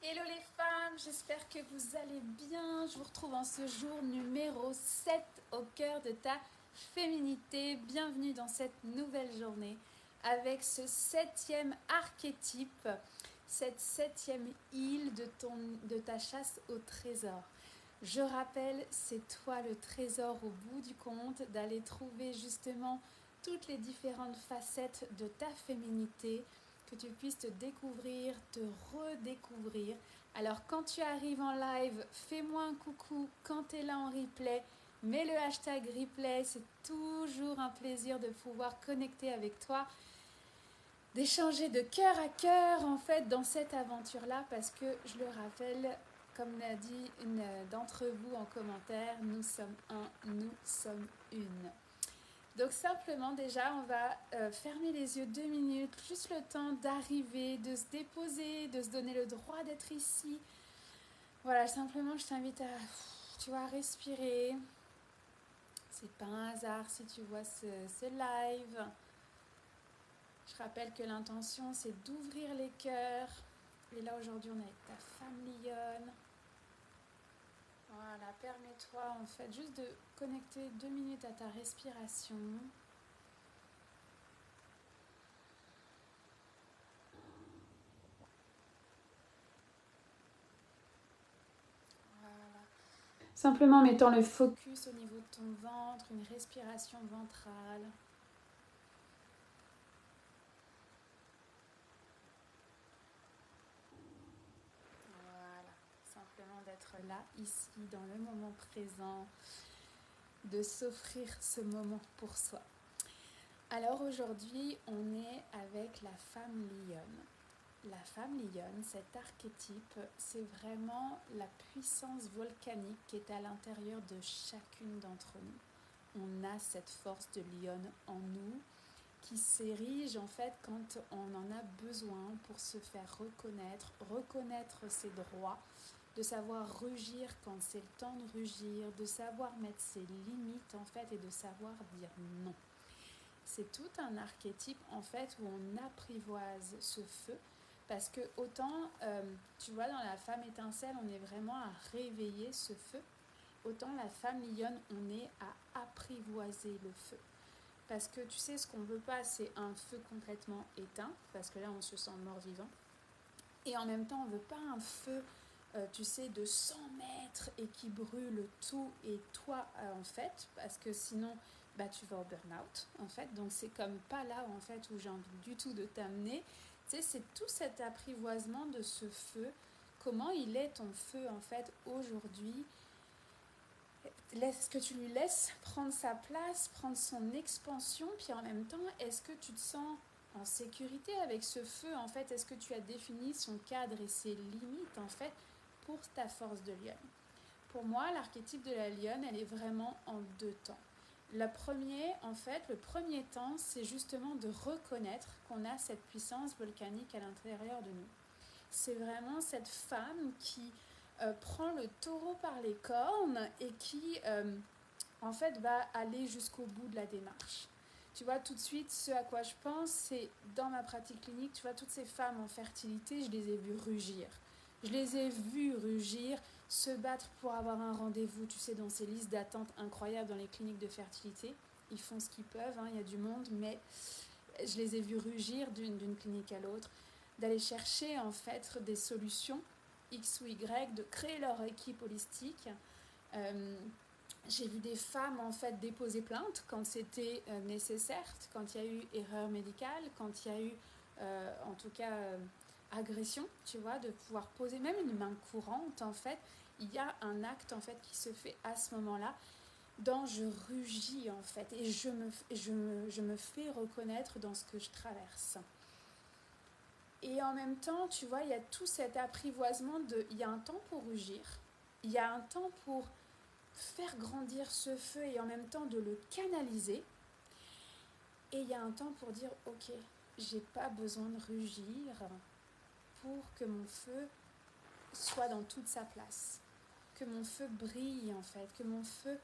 Hello les femmes, j'espère que vous allez bien. Je vous retrouve en ce jour numéro 7 au cœur de ta féminité. Bienvenue dans cette nouvelle journée avec ce 7e archétype, cette 7e île de ta chasse au trésor. Je rappelle, c'est toi le trésor au bout du compte, d'aller trouver justement toutes les différentes facettes de ta féminité, que tu puisses te découvrir, te redécouvrir. Alors quand tu arrives en live, fais-moi un coucou. Quand tu es là en replay, mets le hashtag replay. C'est toujours un plaisir de pouvoir connecter avec toi, d'échanger de cœur à cœur en fait dans cette aventure-là, parce que je le rappelle, comme l'a dit une d'entre vous en commentaire, nous sommes un, nous sommes une. Donc simplement déjà on va fermer les yeux 2 minutes, juste le temps d'arriver, de se déposer, de se donner le droit d'être ici. Voilà, simplement je t'invite à, tu vois, respirer. C'est pas un hasard si tu vois ce live. Je rappelle que l'intention c'est d'ouvrir les cœurs. Et là aujourd'hui on est avec ta femme lionne. Voilà, permets-toi en fait juste de connecter 2 minutes à ta respiration. Voilà. Simplement mettant le focus au niveau de ton ventre, une respiration ventrale. Voilà, simplement d'être là, ici, dans le moment présent, de s'offrir ce moment pour soi. Alors aujourd'hui, on est avec la femme lionne. La femme lionne, cet archétype, c'est vraiment la puissance volcanique qui est à l'intérieur de chacune d'entre nous. On a cette force de lionne en nous qui s'érige en fait quand on en a besoin pour se faire reconnaître ses droits, de savoir rugir quand c'est le temps de rugir, de savoir mettre ses limites en fait et de savoir dire non. C'est tout un archétype en fait où on apprivoise ce feu, parce que autant, tu vois, dans la femme étincelle, on est vraiment à réveiller ce feu, autant la femme lionne, on est à apprivoiser le feu. Parce que tu sais, ce qu'on ne veut pas, c'est un feu complètement éteint, parce que là, on se sent mort-vivant. Et en même temps, on ne veut pas un feu, tu sais, de 100 mètres et qui brûle tout et toi, en fait, parce que sinon, bah, tu vas au burn-out, en fait. Donc, c'est comme pas là, en fait, où j'ai envie du tout de t'amener. Tu sais, c'est tout cet apprivoisement de ce feu. Comment il est ton feu, en fait, aujourd'hui? Est-ce que tu lui laisses prendre sa place, prendre son expansion, puis en même temps, est-ce que tu te sens en sécurité avec ce feu en fait? Est-ce que tu as défini son cadre et ses limites en fait pour ta force de lionne? Pour moi, l'archétype de la lionne, elle est vraiment en 2 temps. Le premier temps, c'est justement de reconnaître qu'on a cette puissance volcanique à l'intérieur de nous. C'est vraiment cette femme qui prend le taureau par les cornes et qui en fait va aller jusqu'au bout de la démarche. Tu vois, tout de suite, ce à quoi je pense, c'est dans ma pratique clinique, tu vois, toutes ces femmes en fertilité, je les ai vues rugir. Je les ai vues rugir, se battre pour avoir un rendez-vous, tu sais, dans ces listes d'attente incroyables dans les cliniques de fertilité. Ils font ce qu'ils peuvent, hein, il y a du monde, mais je les ai vues rugir d'une clinique à l'autre, d'aller chercher en fait des solutions X ou Y, de créer leur équipe holistique. J'ai vu des femmes en fait déposer plainte quand c'était nécessaire, quand il y a eu erreur médicale, quand il y a eu en tout cas agression, tu vois, de pouvoir poser même une main courante en fait. Il y a un acte en fait qui se fait à ce moment-là dont je rugis en fait et je me fais reconnaître dans ce que je traverse. Et en même temps, tu vois, il y a tout cet apprivoisement il y a un temps pour rugir, il y a un temps pour faire grandir ce feu et en même temps de le canaliser. Et il y a un temps pour dire, ok, j'ai pas besoin de rugir pour que mon feu soit dans toute sa place. Que mon feu brille en fait, que mon feu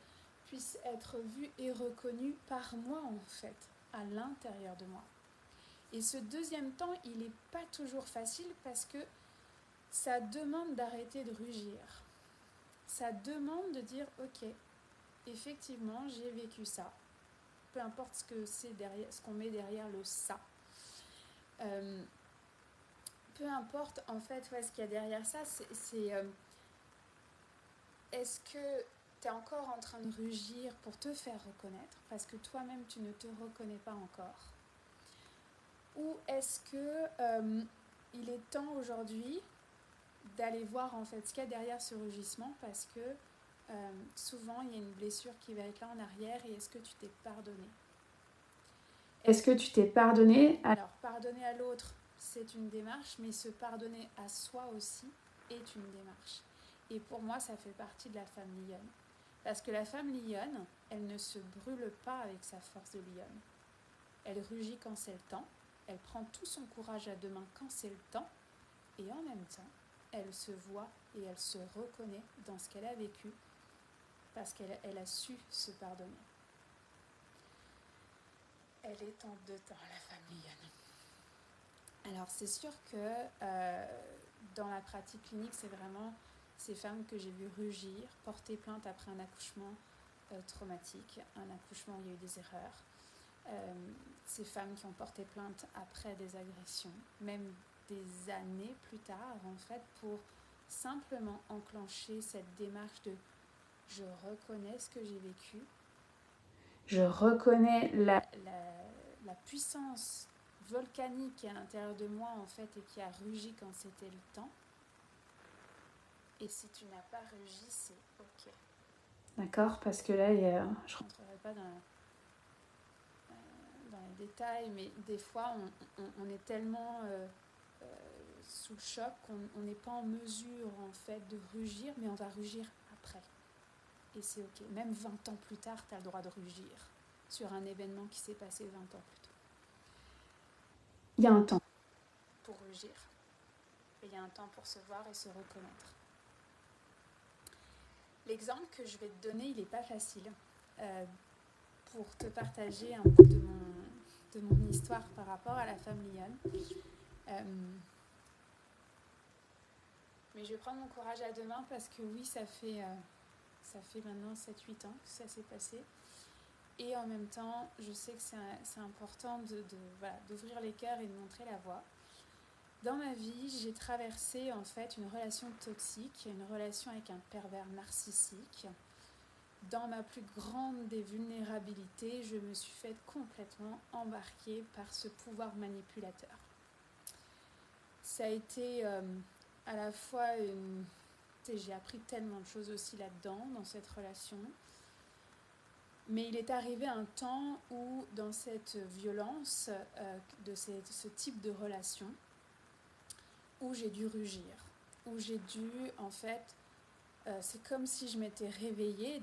puisse être vu et reconnu par moi en fait, à l'intérieur de moi. Et ce deuxième temps, il n'est pas toujours facile parce que ça demande d'arrêter de rugir. Ça demande de dire ok, effectivement j'ai vécu ça. Peu importe ce qu'on met derrière le ça. Peu importe en fait ce qu'il y a derrière ça, est-ce que tu es encore en train de rugir pour te faire reconnaître parce que toi-même tu ne te reconnais pas encore, ou est-ce que il est temps aujourd'hui d'aller voir en fait ce qu'il y a derrière ce rugissement, parce que souvent il y a une blessure qui va être là en arrière, et est-ce que tu t'es pardonné? Est-ce que tu t'es pardonné? Alors pardonner à l'autre, c'est une démarche, mais se pardonner à soi aussi est une démarche. Et pour moi, ça fait partie de la femme lionne. Parce que la femme lionne, elle ne se brûle pas avec sa force de lionne. Elle rugit quand c'est le temps, elle prend tout son courage à deux mains quand c'est le temps, et en même temps, elle se voit et elle se reconnaît dans ce qu'elle a vécu, parce qu'elle a su se pardonner. Elle est en deux temps, la femme lionne. Alors c'est sûr que dans la pratique clinique, c'est vraiment ces femmes que j'ai vues rugir, porter plainte après un accouchement traumatique, un accouchement où il y a eu des erreurs. Ces femmes qui ont porté plainte après des agressions, même des années plus tard en fait, pour simplement enclencher cette démarche de je reconnais ce que j'ai vécu, je reconnais la puissance volcanique qui est à l'intérieur de moi en fait et qui a rugi quand c'était le temps, et si tu n'as pas rugi, c'est ok. D'accord, parce que là je rentrerai pas dans les détails, mais des fois on est tellement sous le choc qu'on n'est pas en mesure en fait de rugir, mais on va rugir après. Et c'est ok. Même 20 ans plus tard, tu as le droit de rugir sur un événement qui s'est passé 20 ans plus tôt. Il y a un temps pour rugir. Et il y a un temps pour se voir et se reconnaître. L'exemple que je vais te donner, il n'est pas facile. Pour te partager un peu de mon histoire par rapport à la femme lionne. Mais je vais prendre mon courage à deux mains parce que oui, ça fait maintenant 7-8 ans que ça s'est passé. Et en même temps, je sais que c'est important d'ouvrir les cœurs et de montrer la voie. Dans ma vie, j'ai traversé en fait une relation toxique, une relation avec un pervers narcissique. Dans ma plus grande des vulnérabilités, je me suis faite complètement embarquer par ce pouvoir manipulateur. Ça a été à la fois j'ai appris tellement de choses aussi là-dedans, dans cette relation. Mais il est arrivé un temps où, dans cette violence de ce type de relation, où j'ai dû rugir, où j'ai dû, en fait, c'est comme si je m'étais réveillée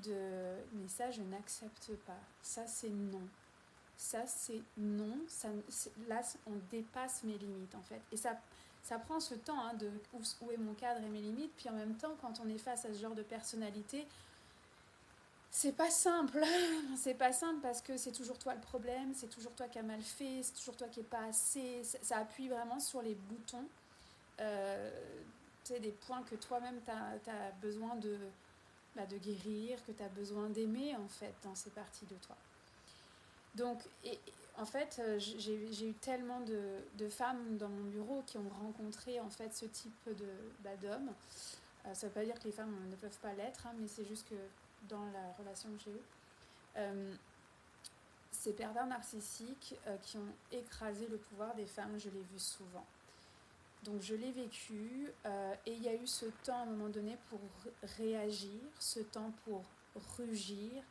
mais ça, je n'accepte pas. Ça, c'est non. Ça, c'est non. Là, on dépasse mes limites, en fait. Et ça prend ce temps de où est mon cadre et mes limites. Puis en même temps, quand on est face à ce genre de personnalité, c'est pas simple. C'est pas simple parce que c'est toujours toi le problème, c'est toujours toi qui as mal fait, c'est toujours toi qui n'es pas assez. Ça appuie vraiment sur les boutons. Des points que toi-même tu as besoin de guérir, que tu as besoin d'aimer en fait dans ces parties de toi. Donc, en fait, j'ai eu tellement de femmes dans mon bureau qui ont rencontré en fait ce type d'hommes. Ça ne veut pas dire que les femmes ne peuvent pas l'être, mais c'est juste que dans la relation que j'ai eue, ces pervers narcissiques qui ont écrasé le pouvoir des femmes, je l'ai vu souvent. Donc je l'ai vécu et il y a eu ce temps à un moment donné pour réagir, ce temps pour rugir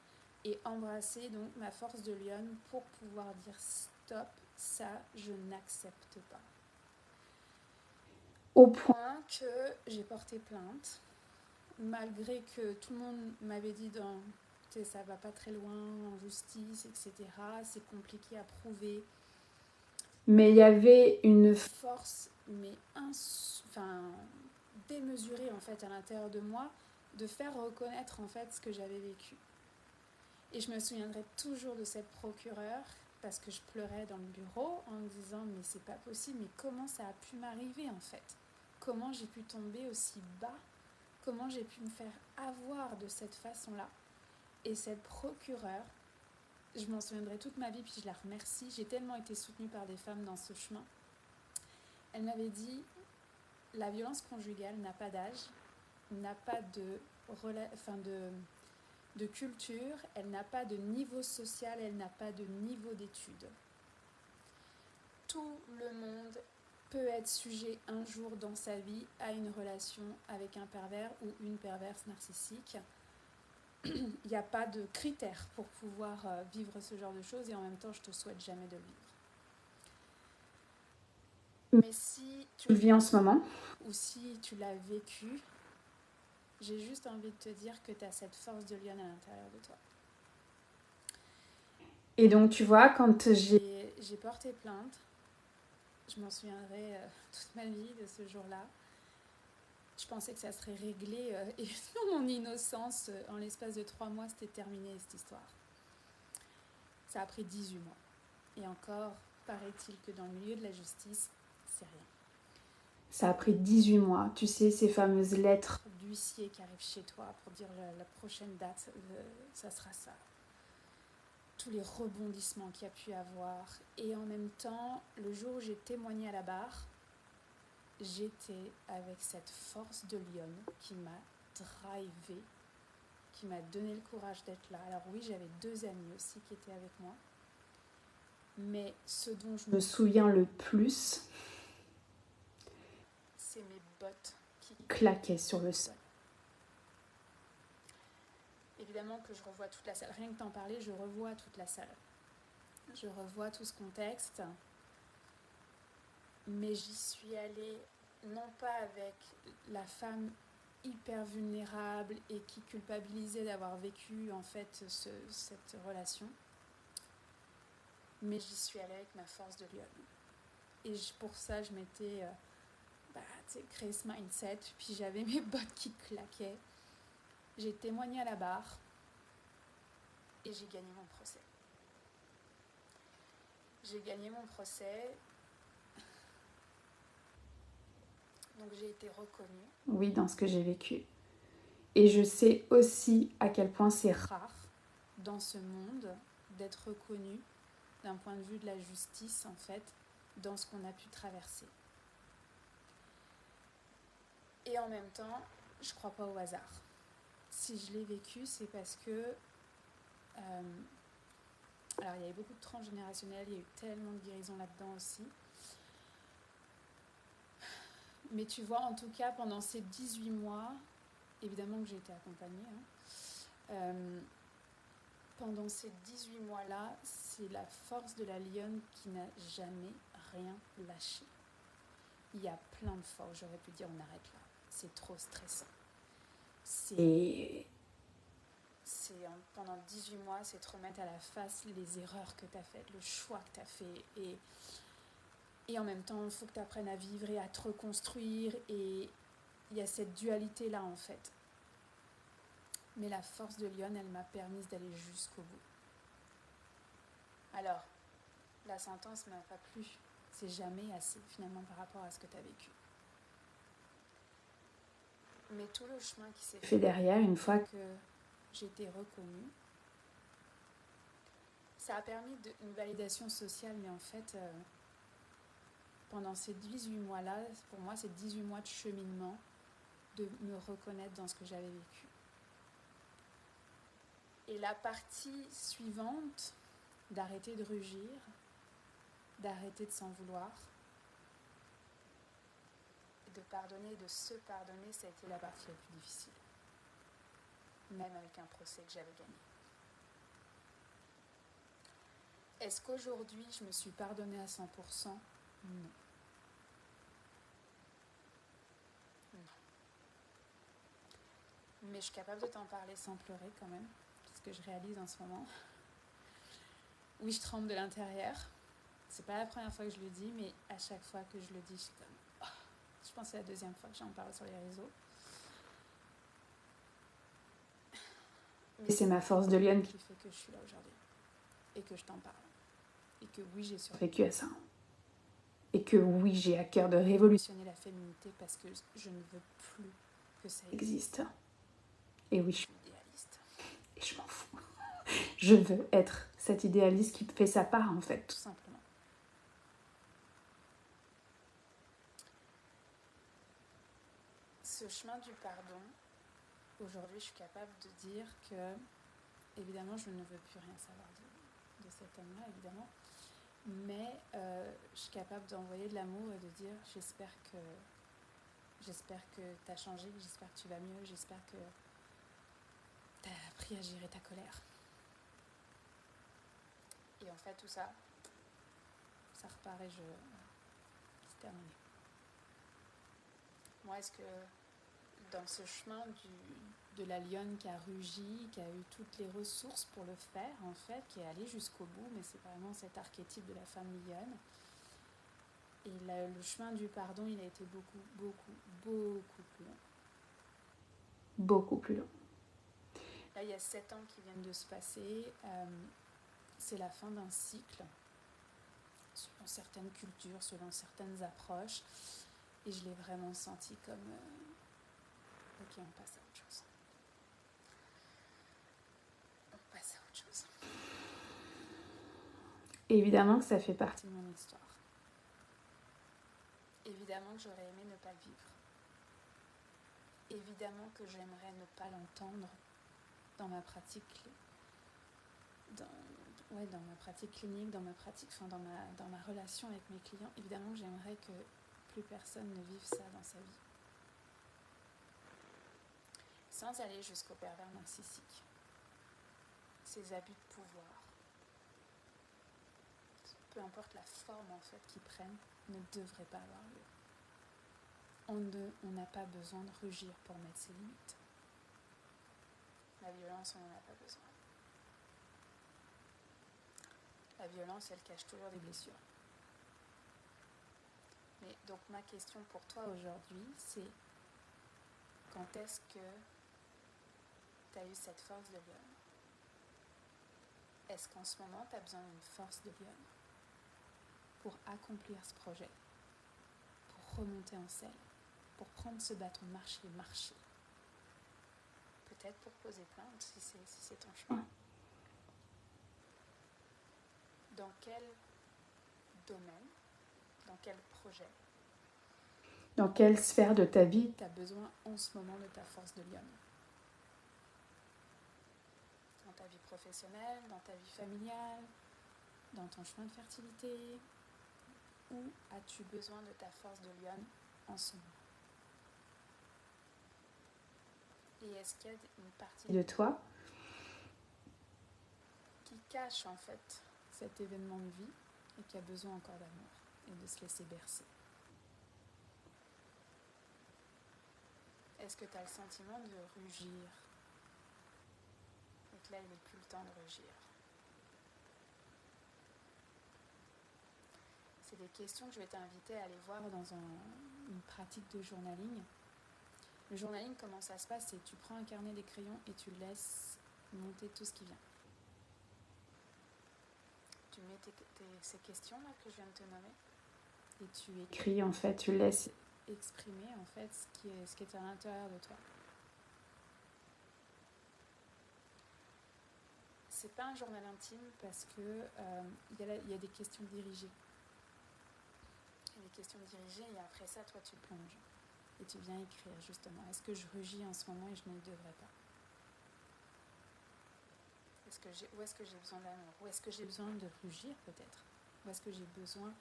et embrasser donc ma force de lionne pour pouvoir dire stop, ça je n'accepte pas. Au point que j'ai porté plainte, malgré que tout le monde m'avait dit ça va pas très loin en justice, etc. C'est compliqué à prouver. Mais il y avait une force démesurée en fait à l'intérieur de moi de faire reconnaître en fait ce que j'avais vécu. Et je me souviendrai toujours de cette procureure parce que je pleurais dans le bureau en me disant mais c'est pas possible, mais comment ça a pu m'arriver en fait? comment j'ai pu tomber aussi bas, comment j'ai pu me faire avoir de cette façon-là. Et cette procureure, je m'en souviendrai toute ma vie, puis je la remercie. J'ai tellement été soutenue par des femmes dans ce chemin. Elle m'avait dit, la violence conjugale n'a pas d'âge, n'a pas de culture, elle n'a pas de niveau social, elle n'a pas de niveau d'études. Tout le monde peut être sujet un jour dans sa vie à une relation avec un pervers ou une perverse narcissique. Il n'y a pas de critères pour pouvoir vivre ce genre de choses et en même temps, je te souhaite jamais de le vivre. Mais si tu le vis en ce moment ou si tu l'as vécu, j'ai juste envie de te dire que tu as cette force de lionne à l'intérieur de toi. Et donc, tu vois, quand j'ai porté plainte, je m'en souviendrai toute ma vie de ce jour-là. Je pensais que ça serait réglé et dans mon innocence, en l'espace de 3 mois, c'était terminé cette histoire. Ça a pris 18 mois. Et encore, paraît-il que dans le milieu de la justice, c'est rien. Ça a pris 18 mois. Tu sais, ces fameuses lettres d'huissier qui arrivent chez toi pour dire la prochaine date, ça sera ça. Tous les rebondissements qu'il y a pu avoir. Et en même temps, le jour où j'ai témoigné à la barre, j'étais avec cette force de lionne qui m'a drivée, qui m'a donné le courage d'être là. Alors oui, j'avais 2 amis aussi qui étaient avec moi. Mais ce dont je me souviens le plus, c'est mes bottes qui claquaient sur le sol. Évidemment que je revois toute la salle. Rien que t'en parler, je revois toute la salle. Je revois tout ce contexte. Mais j'y suis allée non pas avec la femme hyper vulnérable et qui culpabilisait d'avoir vécu en fait cette relation. Mais j'y suis allée avec ma force de lionne. Et pour ça, je m'étais créé ce mindset. Puis j'avais mes bottes qui claquaient. J'ai témoigné à la barre. Et j'ai gagné mon procès. J'ai gagné mon procès. Donc j'ai été reconnue. Oui, dans ce que j'ai vécu. Et je sais aussi à quel point c'est rare dans ce monde d'être reconnu d'un point de vue de la justice, en fait, dans ce qu'on a pu traverser. Et en même temps, je crois pas au hasard. Si je l'ai vécu, c'est parce que... alors, il y avait beaucoup de transgénérationnels, il y a eu tellement de guérisons là-dedans aussi. Mais tu vois, en tout cas, pendant ces 18 mois, évidemment que j'ai été accompagnée, pendant ces 18 mois-là, c'est la force de la lionne qui n'a jamais rien lâché. Il y a plein de fois où j'aurais pu dire on arrête là, c'est trop stressant. Pendant 18 mois, c'est te remettre à la face les erreurs que tu as faites, le choix que tu as fait. Et en même temps, il faut que tu apprennes à vivre et à te reconstruire. Et il y a cette dualité-là, en fait. Mais la force de lionne, elle m'a permis d'aller jusqu'au bout. Alors, la sentence ne m'a pas plu. C'est jamais assez, finalement, par rapport à ce que tu as vécu. Mais tout le chemin qui s'est fait derrière, une fois que j'ai été reconnue, ça a permis une validation sociale, mais en fait, pendant ces 18 mois-là, pour moi, c'est 18 mois de cheminement, de me reconnaître dans ce que j'avais vécu. Et la partie suivante, d'arrêter de rugir, d'arrêter de s'en vouloir, et de pardonner, de se pardonner, ça a été la partie la plus difficile. Même avec un procès que j'avais gagné. Est-ce qu'aujourd'hui, je me suis pardonnée à 100%? Non. Mais je suis capable de t'en parler sans pleurer quand même, c'est ce que je réalise en ce moment. Oui, je tremble de l'intérieur. C'est pas la première fois que je le dis, mais à chaque fois que je le dis, je suis comme... Oh. Je pense que c'est la 2e fois que j'en parle sur les réseaux. Mais c'est ma force de lionne qui fait que je suis là aujourd'hui. Et que je t'en parle. Et que oui, j'ai survécu à ça. et que oui, j'ai à cœur de révolutionner la féminité parce que je ne veux plus que ça existe. Et oui, je suis idéaliste. Et je m'en fous. Je veux être cet idéaliste qui fait sa part, en fait, tout simplement. Ce chemin du pardon, aujourd'hui, je suis capable de dire que, évidemment, je ne veux plus rien savoir de cet homme-là, évidemment. Mais je suis capable d'envoyer de l'amour et de dire j'espère que tu as changé, j'espère que tu vas mieux, j'espère que tu as appris à gérer ta colère. Et en fait, tout ça, ça repart et c'est terminé. Moi, est-ce que dans ce chemin de la lionne qui a rugi, qui a eu toutes les ressources pour le faire, en fait, qui est allée jusqu'au bout, mais c'est vraiment cet archétype de la femme lionne. Et le chemin du pardon, il a été beaucoup plus long. Beaucoup plus long. Là, il y a 7 ans qui viennent de se passer. C'est la fin d'un cycle, selon certaines cultures, selon certaines approches. Et je l'ai vraiment senti comme... ok, on passe à autre chose. On passe à autre chose. Évidemment que ça fait partie de mon histoire. Évidemment que j'aurais aimé ne pas le vivre. Évidemment que j'aimerais ne pas l'entendre dans ma pratique, dans ma pratique clinique, dans ma relation avec mes clients. Évidemment que j'aimerais que plus personne ne vive ça dans sa vie. Sans aller jusqu'au pervers narcissique. Ces abus de pouvoir. Peu importe la forme en fait qu'ils prennent, ne devrait pas avoir lieu. On n'a pas besoin de rugir pour mettre ses limites. La violence, on n'en a pas besoin. La violence, elle cache toujours des blessures. Mais donc ma question pour toi aujourd'hui, c'est quand est-ce que tu as eu cette force de lionne? Est-ce qu'en ce moment, tu as besoin d'une force de lionne pour accomplir ce projet, pour remonter en selle, pour prendre ce bâton de marche et marcher? Peut-être pour poser plainte si c'est ton chemin. Dans quel domaine, dans quel projet, dans quelle sphère de ta vie tu as besoin en ce moment de ta force de lionne? Dans ta vie professionnelle, dans ta vie familiale, dans ton chemin de fertilité? Où as-tu besoin de ta force de lionne en ce moment? Et est-ce qu'il y a une partie de toi qui cache en fait cet événement de vie et qui a besoin encore d'amour et de se laisser bercer? Est-ce que tu as le sentiment de rugir? Et que là, il n'est plus le temps de rugir. C'est des questions que je vais t'inviter à aller voir dans une pratique de journaling. Le journaling, comment ça se passe? C'est tu prends un carnet, des crayons et tu laisses monter tout ce qui vient. Tu mets ces questions-là que je viens de te nommer et tu écris, en fait, tu laisses exprimer en fait ce qui est à l'intérieur de toi. C'est pas un journal intime parce que y a des questions dirigées. Il y a des questions dirigées et après ça, toi, tu plonges. Et tu viens écrire justement. Est-ce que je rugis en ce moment et je ne le devrais pas? Où est-ce que j'ai besoin d'amour? Où est-ce que j'ai besoin de rugir peut-être? Où est-ce que j'ai besoin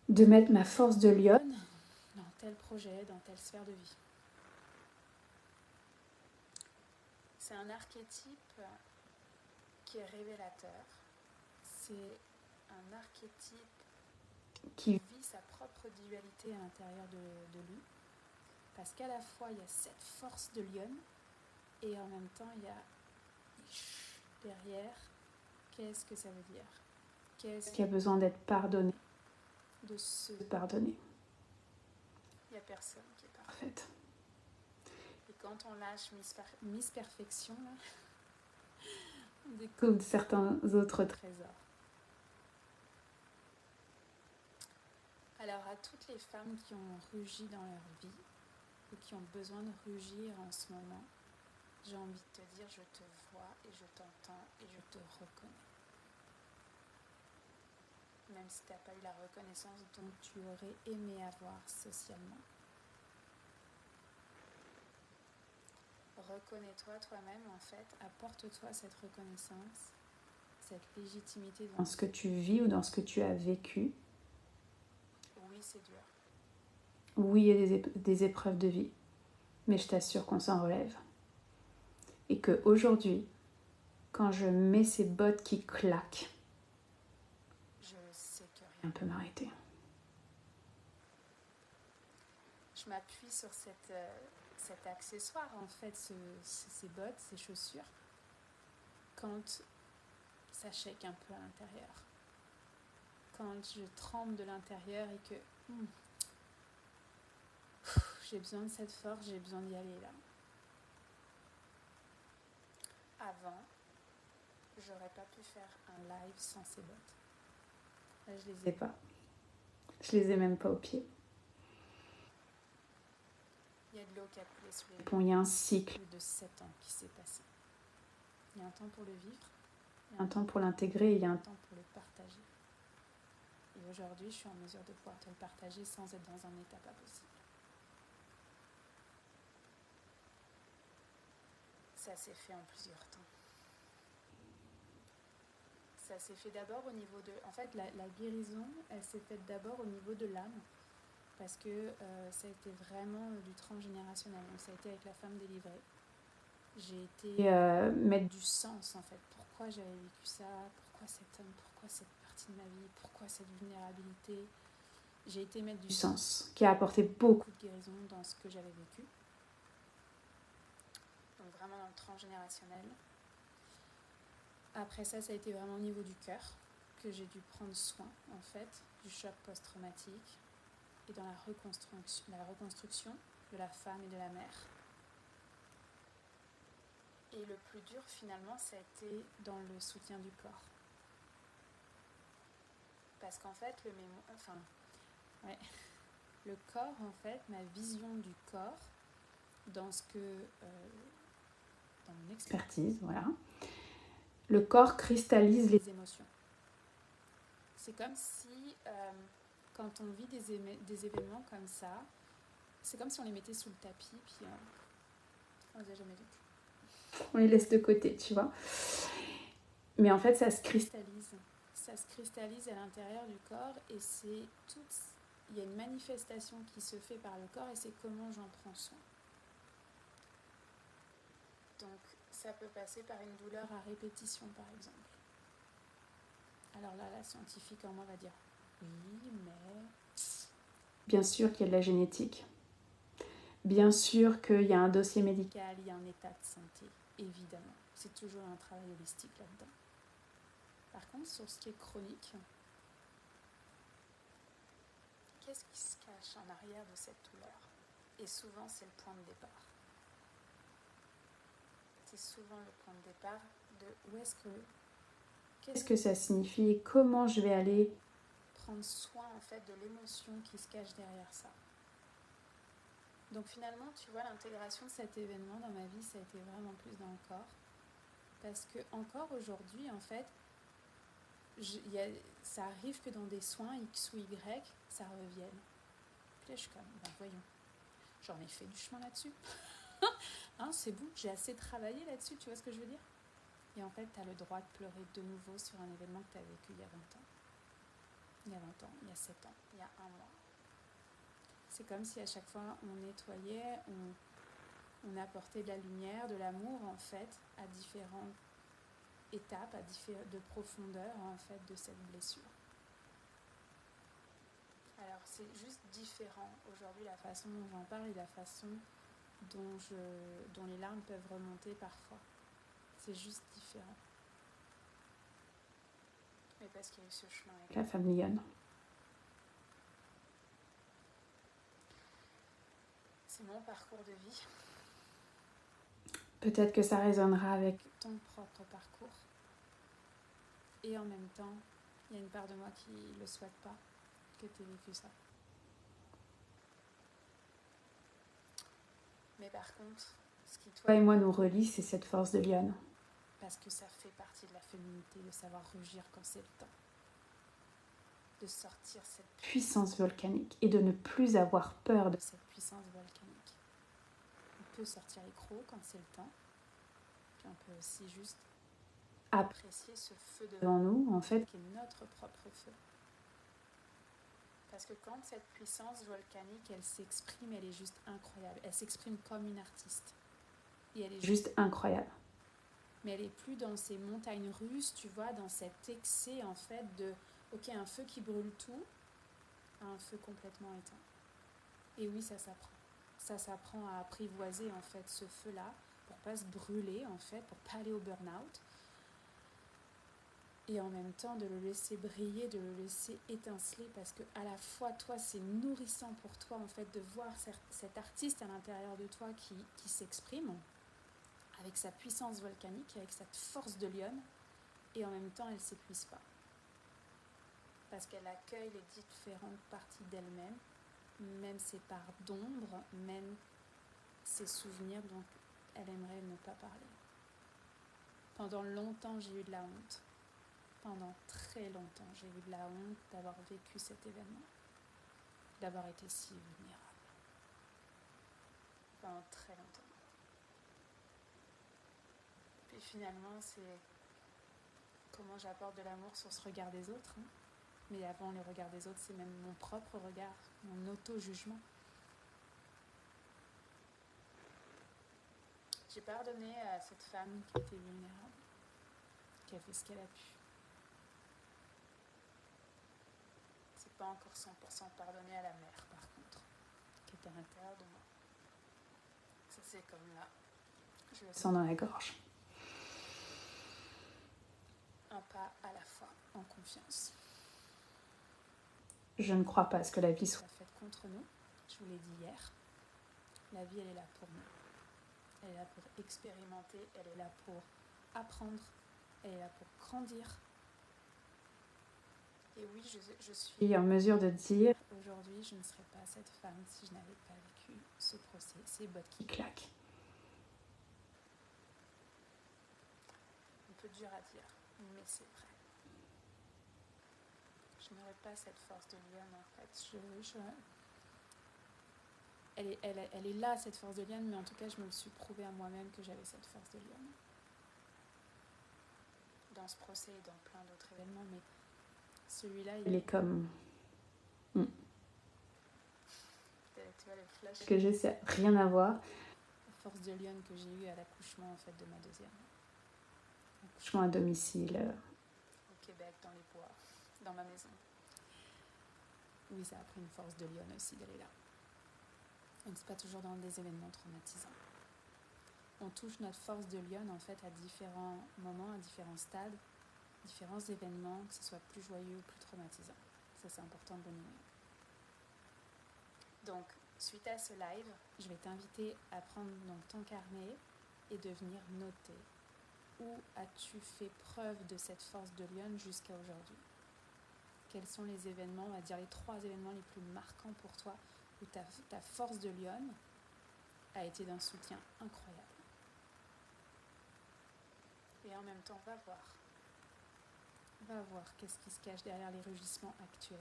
de mettre ma force de lionne dans tel projet, dans telle sphère de vie? C'est un archétype qui est révélateur. C'est un archétype qui vit sa propre dualité à l'intérieur de lui. Parce qu'à la fois, il y a cette force de lionne et en même temps, il y a derrière, qu'est-ce que ça veut dire? Qu'est-ce qui a besoin d'être pardonné? De se pardonner. Il n'y a personne qui est parfaite. Et quand on lâche Miss Perfection, là, on découvre certains autres trésors. Alors à toutes les femmes qui ont rugi dans leur vie ou qui ont besoin de rugir en ce moment, j'ai envie de te dire, je te vois et je t'entends et je te reconnais. Même si tu n'as pas eu la reconnaissance dont tu aurais aimé avoir socialement. Reconnais-toi toi-même en fait, apporte-toi cette reconnaissance, cette légitimité dans ce que tu vis ou dans ce que tu as vécu. Oui, c'est dur. Oui, il y a des épreuves de vie, mais je t'assure qu'on s'en relève. Et qu'aujourd'hui, quand je mets ces bottes qui claquent, je sais que rien ne peut m'arrêter. Je m'appuie sur cet accessoire, en fait, ces bottes, ces chaussures, quand ça shake un peu à l'intérieur. Quand je tremble de l'intérieur et que j'ai besoin de cette force, j'ai besoin d'y aller là. Avant, j'aurais pas pu faire un live sans ces bottes. Là, je les ai pas. Je les ai même pas aux pieds. Il y a de l'eau qui a coulé sous les ponts. Il y a un cycle de 7 ans qui s'est passé. Il y a un temps pour le vivre, il y a un temps pour l'intégrer et il y a un temps pour le partager. Et aujourd'hui, je suis en mesure de pouvoir te le partager sans être dans un état pas possible. Ça s'est fait en plusieurs temps. Ça s'est fait d'abord au niveau de... En fait, la guérison, elle s'est faite d'abord au niveau de l'âme. Parce que ça a été vraiment du transgénérationnel. Donc ça a été avec la femme délivrée. J'ai été mettre du sens en fait. Pourquoi j'avais vécu ça? Pourquoi cet homme? Pourquoi cette partie de ma vie? Pourquoi cette vulnérabilité? J'ai été mettre du sens, qui a apporté beaucoup de guérison dans ce que j'avais vécu. Donc vraiment dans le transgénérationnel. Après ça, ça a été vraiment au niveau du cœur, que j'ai dû prendre soin en fait, du choc post-traumatique et dans la reconstruction de la femme et de la mère. Et le plus dur finalement, ça a été dans le soutien du corps. Parce qu'en fait, le corps, en fait, ma vision du corps, dans dans mon expertise, voilà, le corps cristallise les émotions. C'est comme si, quand on vit des événements comme ça, c'est comme si on les mettait sous le tapis, puis on les a jamais vécus. On les laisse de côté, tu vois. Mais en fait, ça se cristallise. Ça se cristallise à l'intérieur du corps et il y a une manifestation qui se fait par le corps et c'est comment j'en prends soin. Donc, ça peut passer par une douleur à répétition, par exemple. Alors là, la scientifique en moi va dire oui, mais... Bien sûr qu'il y a de la génétique. Bien sûr qu'il y a un dossier médical, il y a un état de santé, évidemment. C'est toujours un travail holistique là-dedans. Par contre, sur ce qui est chronique, qu'est-ce qui se cache en arrière de cette douleur? Et souvent, c'est le point de départ. C'est souvent le point de départ de qu'est-ce que ça signifie et comment je vais aller prendre soin en fait de l'émotion qui se cache derrière ça. Donc finalement, tu vois, l'intégration de cet événement dans ma vie, ça a été vraiment plus dans le corps. Parce que encore aujourd'hui, en fait, ça arrive que dans des soins X ou Y, ça revienne. Puis là, je suis comme, voyons, j'en ai fait du chemin là-dessus. Hein, c'est bon, j'ai assez travaillé là-dessus, tu vois ce que je veux dire? Et en fait, tu as le droit de pleurer de nouveau sur un événement que tu as vécu il y a 20 ans. Il y a 20 ans, il y a 7 ans, il y a un mois. C'est comme si à chaque fois on nettoyait, on apportait de la lumière, de l'amour en fait, à différentes étapes, de profondeur en fait de cette blessure. Alors c'est juste différent aujourd'hui la façon dont j'en parle et la façon dont les larmes peuvent remonter parfois. C'est juste différent. Mais parce qu'il y a eu ce chemin avec la femme lionne. C'est mon parcours de vie. Peut-être que ça résonnera avec ton propre parcours. Et en même temps, il y a une part de moi qui ne le souhaite pas, que tu aies vécu ça. Mais par contre, ce qui toi Toi et moi nous relie, c'est cette force de lionne. parce que ça fait partie de la féminité, de savoir rugir quand c'est le temps. De sortir cette Puissance volcanique et de ne plus avoir peur de cette puissance volcanique. On peut sortir les crocs quand c'est le temps, puis on peut aussi juste apprécier ce feu devant nous, en fait, qui est notre propre feu. Parce que quand cette puissance volcanique, elle s'exprime, elle est juste incroyable. Elle s'exprime comme une artiste. Et elle est juste incroyable. Mais elle est plus dans ces montagnes russes, tu vois, dans cet excès en fait de, ok, un feu qui brûle tout, à un feu complètement éteint. Et oui, ça s'apprend. Ça s'apprend à apprivoiser en fait ce feu-là pour pas se brûler en fait, pour pas aller au burn-out. Et en même temps de le laisser briller, de le laisser étinceler parce que à la fois toi c'est nourrissant pour toi en fait de voir cet artiste à l'intérieur de toi qui s'exprime avec sa puissance volcanique, avec cette force de lionne, et en même temps elle ne s'épuise pas parce qu'elle accueille les différentes parties d'elle-même, même ses parts d'ombre, même ses souvenirs dont elle aimerait ne pas parler. Pendant longtemps j'ai eu de la honte. Pendant très longtemps, j'ai eu de la honte d'avoir vécu cet événement, d'avoir été si vulnérable. Pendant très longtemps. Puis finalement, c'est comment j'apporte de l'amour sur ce regard des autres. Hein. Mais avant le regard des autres, c'est même mon propre regard, mon auto-jugement. J'ai pardonné à cette femme qui était vulnérable, qui a fait ce qu'elle a pu. C'est pas encore 100% pardonné à la mère, par contre, qui était à l'intérieur de moi. Ça, c'est comme là. Je le Sens dans la gorge. Un pas à la fois, en confiance. Je ne crois pas à ce que la vie soit faite contre nous. Je vous l'ai dit hier. La vie, elle est là pour nous. Elle est là pour expérimenter, elle est là pour apprendre, elle est là pour grandir. Et oui, je suis en mesure de dire aujourd'hui, je ne serais pas cette femme si je n'avais pas vécu ce procès, ces bottes qui claquent. Un peu dur à dire, mais c'est vrai. Je n'aurais pas cette force de lionne en fait. Elle est là, cette force de lionne, mais en tout cas, je me le suis prouvé à moi-même que j'avais cette force de lionne. Dans ce procès et dans plein d'autres événements, mais celui-là, il est comme... Tu vois, le flash. Ce que j'ai, c'est rien à voir. La force de lionne que j'ai eue à l'accouchement en fait, de ma deuxième. Accouchement à domicile. Au Québec, dans les bois, dans ma maison. Oui, ça a pris une force de lionne aussi d'aller là. Et c'est pas toujours dans des événements traumatisants. On touche notre force de lionne en fait à différents moments, à différents stades, différents événements, que ce soit plus joyeux ou plus traumatisant. Ça, c'est important de le nommer. Donc, suite à ce live, je vais t'inviter à prendre donc ton carnet et de venir noter où as-tu fait preuve de cette force de lionne jusqu'à aujourd'hui. Quels sont les événements, on va dire les 3 événements les plus marquants pour toi, où ta force de lionne a été d'un soutien incroyable. Et en même temps, va voir qu'est-ce qui se cache derrière les rugissements actuels.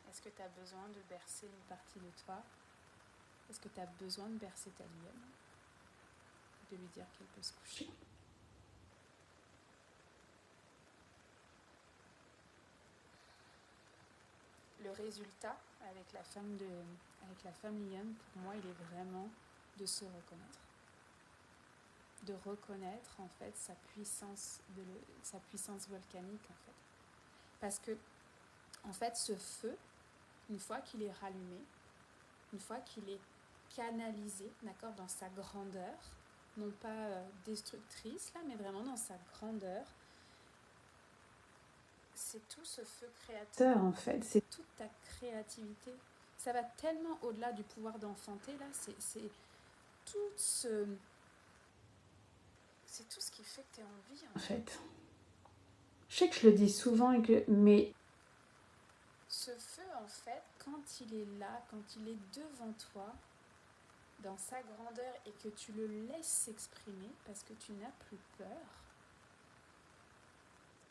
Est-ce que tu as besoin de bercer une partie de toi? Est-ce que tu as besoin de bercer ta lionne? De lui dire qu'elle peut se coucher. Le résultat avec la femme lionne, pour moi, il est vraiment de se reconnaître. De reconnaître en fait sa puissance volcanique en fait. Parce que en fait ce feu, une fois qu'il est rallumé, une fois qu'il est canalisé, d'accord, dans sa grandeur, non pas destructrice là, mais vraiment dans sa grandeur, c'est tout ce feu créateur En fait, c'est toute ta créativité. Ça va tellement au-delà du pouvoir d'enfanter là, c'est tout ce... C'est tout ce qui fait que tu es en vie. En fait. Je sais que je le dis souvent, mais... Ce feu, en fait, quand il est là, quand il est devant toi, dans sa grandeur et que tu le laisses s'exprimer parce que tu n'as plus peur,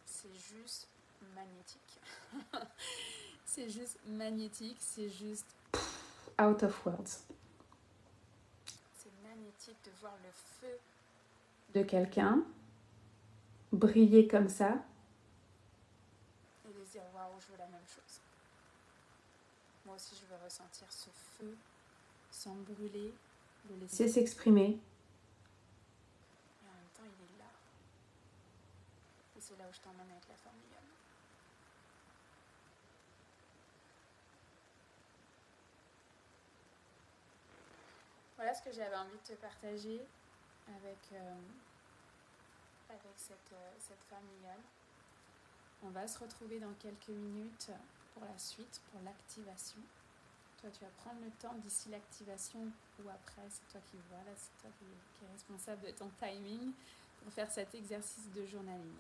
c'est juste magnétique. C'est juste magnétique, c'est juste... Out of words. C'est magnétique de voir le feu De quelqu'un, briller comme ça. Et de se dire, waouh, je veux la même chose. Moi aussi, je veux ressentir ce feu sans brûler, le laisser s'exprimer. Et en même temps, il est là. Et c'est là où je t'emmène avec la forme Yum. Voilà ce que j'avais envie de te partager avec cette famille Yum. On va se retrouver dans quelques minutes pour la suite, pour l'activation. Toi, tu vas prendre le temps d'ici l'activation ou après, c'est toi qui vois, là, c'est toi qui es responsable de ton timing pour faire cet exercice de journaling.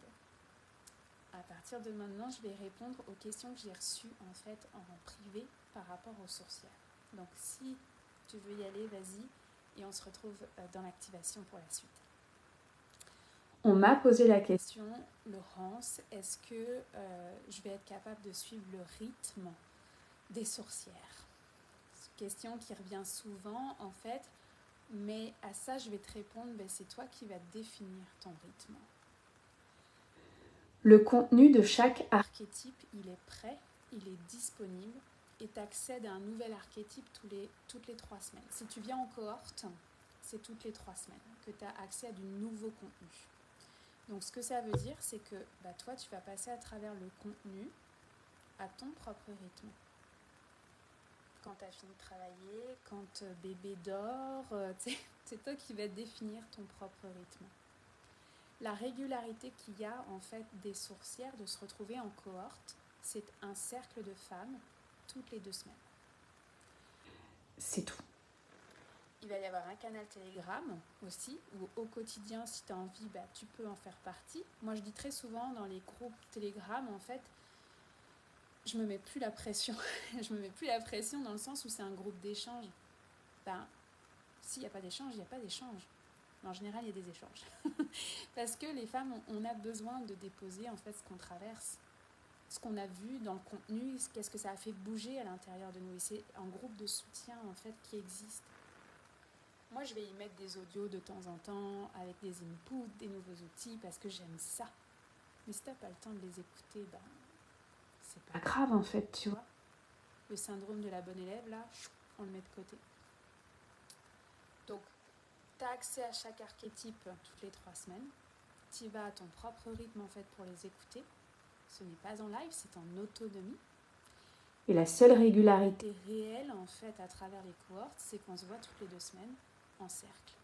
À partir de maintenant, je vais répondre aux questions que j'ai reçues en fait en privé par rapport aux sourcières. Donc si tu veux y aller, vas-y, et on se retrouve dans l'activation pour la suite. On m'a posé la question, Laurence, est-ce que je vais être capable de suivre le rythme des sorcières? Question qui revient souvent en fait, mais à ça je vais te répondre, c'est toi qui vas définir ton rythme. Le contenu de chaque archétype, il est prêt, il est disponible et tu accèdes à un nouvel archétype toutes les 3 semaines. Si tu viens en cohorte, c'est toutes les 3 semaines que tu as accès à du nouveau contenu. Donc ce que ça veut dire, c'est que toi, tu vas passer à travers le contenu à ton propre rythme. Quand tu as fini de travailler, quand bébé dort, c'est toi qui vas définir ton propre rythme. La régularité qu'il y a en fait des sorcières de se retrouver en cohorte, c'est un cercle de femmes toutes les 2 semaines. C'est tout. Il va y avoir un canal Telegram aussi, où au quotidien, si tu as envie, tu peux en faire partie. Moi, je dis très souvent dans les groupes Telegram, en fait, je me mets plus la pression. Je me mets plus la pression dans le sens où c'est un groupe d'échange. S'il n'y a pas d'échange, il n'y a pas d'échange. Mais en général, il y a des échanges. Parce que les femmes, on a besoin de déposer en fait ce qu'on traverse, ce qu'on a vu dans le contenu, qu'est-ce que ça a fait bouger à l'intérieur de nous. Et c'est un groupe de soutien en fait qui existe. Moi, je vais y mettre des audios de temps en temps, avec des inputs, des nouveaux outils, parce que j'aime ça. Mais si t'as pas le temps de les écouter, c'est pas grave en fait, tu vois. Le syndrome de la bonne élève, là, on le met de côté. Donc, tu as accès à chaque archétype toutes les 3 semaines. Tu vas à ton propre rythme en fait pour les écouter. Ce n'est pas en live, c'est en autonomie. Et la seule régularité réelle en fait à travers les cohortes, c'est qu'on se voit toutes les 2 semaines en cercle.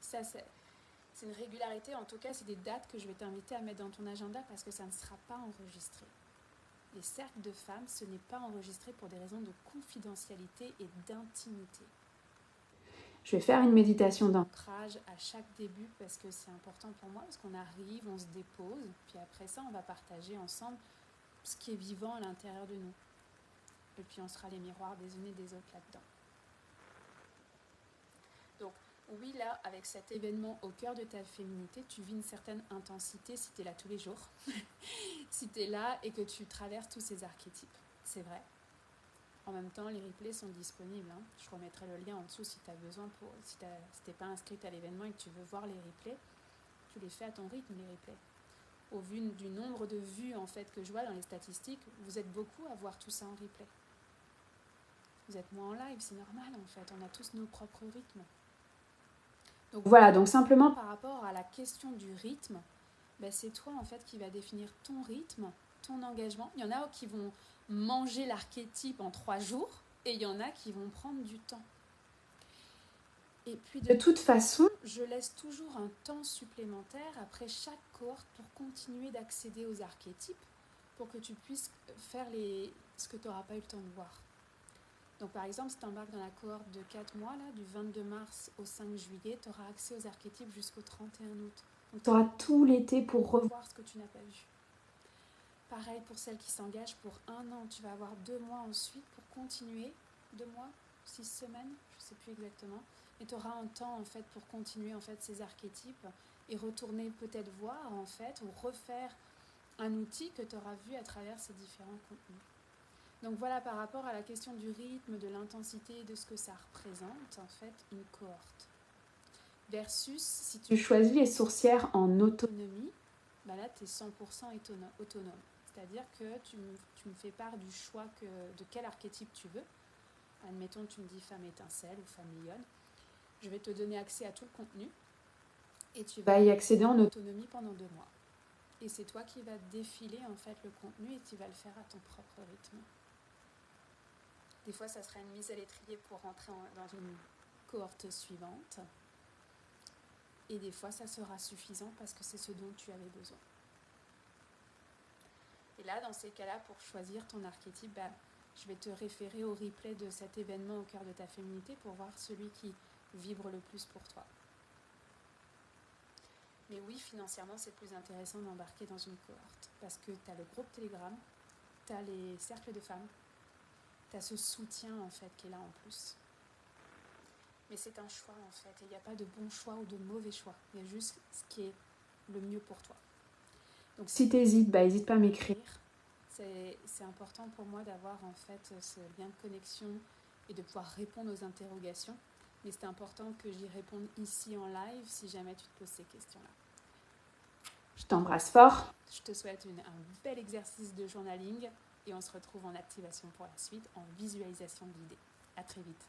Ça, c'est une régularité, en tout cas, c'est des dates que je vais t'inviter à mettre dans ton agenda parce que ça ne sera pas enregistré. Les cercles de femmes, ce n'est pas enregistré pour des raisons de confidentialité et d'intimité. Je vais faire une méditation d'ancrage à chaque début parce que c'est important pour moi, parce qu'on arrive, on se dépose, puis après ça, on va partager ensemble ce qui est vivant à l'intérieur de nous. Et puis on sera les miroirs des unes et des autres là-dedans. Donc oui, là, avec cet événement au cœur de ta féminité, tu vis une certaine intensité si tu es là tous les jours, si tu es là et que tu traverses tous ces archétypes. C'est vrai. En même temps, les replays sont disponibles. Je remettrai le lien en dessous si tu as besoin, si tu n'es pas inscrite à l'événement et que tu veux voir les replays, tu les fais à ton rythme, les replays. Au vu du nombre de vues en fait, que je vois dans les statistiques, vous êtes beaucoup à voir tout ça en replay. Vous êtes moins en live, c'est normal en fait, on a tous nos propres rythmes. Donc voilà, donc simplement par rapport à la question du rythme, c'est toi en fait qui va définir ton rythme, ton engagement. Il y en a qui vont manger l'archétype en 3 jours et il y en a qui vont prendre du temps. Et puis de toute façon, je laisse toujours un temps supplémentaire après chaque cohorte pour continuer d'accéder aux archétypes pour que tu puisses faire ce que tu n'auras pas eu le temps de voir. Donc par exemple, si tu embarques dans la cohorte de 4 mois, là, du 22 mars au 5 juillet, tu auras accès aux archétypes jusqu'au 31 août. Donc tu auras tout l'été pour revoir ce que tu n'as pas vu. Pareil pour celles qui s'engagent pour 1 an, tu vas avoir 2 mois ensuite pour continuer, 2 mois, 6 semaines, je ne sais plus exactement. Et tu auras un temps en fait pour continuer en fait ces archétypes et retourner peut-être voir en fait ou refaire un outil que tu auras vu à travers ces différents contenus. Donc voilà, par rapport à la question du rythme, de l'intensité, de ce que ça représente en fait une cohorte. Versus si tu choisis les sourcières en autonomie, bah là tu es 100% autonome. C'est-à-dire que tu me fais part du choix de quel archétype tu veux. Admettons, tu me dis femme étincelle ou femme lionne. Je vais te donner accès à tout le contenu et tu vas y accéder en autonomie pendant 2 mois. Et c'est toi qui vas défiler en fait le contenu et tu vas le faire à ton propre rythme. Des fois, ça sera une mise à l'étrier pour rentrer dans une cohorte suivante. Et des fois, ça sera suffisant parce que c'est ce dont tu avais besoin. Et là, dans ces cas-là, pour choisir ton archétype, je vais te référer au replay de cet événement au cœur de ta féminité pour voir celui qui vibre le plus pour toi. Mais oui, financièrement, c'est plus intéressant d'embarquer dans une cohorte parce que tu as le groupe Telegram, tu as les cercles de femmes, tu as ce soutien en fait qui est là en plus. Mais c'est un choix en fait, et il n'y a pas de bon choix ou de mauvais choix, il y a juste ce qui est le mieux pour toi. Donc si tu hésites, n'hésite pas à m'écrire. C'est important pour moi d'avoir en fait ce lien de connexion et de pouvoir répondre aux interrogations. Mais c'est important que j'y réponde ici en live si jamais tu te poses ces questions-là. Je t'embrasse fort. Je te souhaite un bel exercice de journaling et on se retrouve en activation pour la suite, en visualisation guidée. À très vite.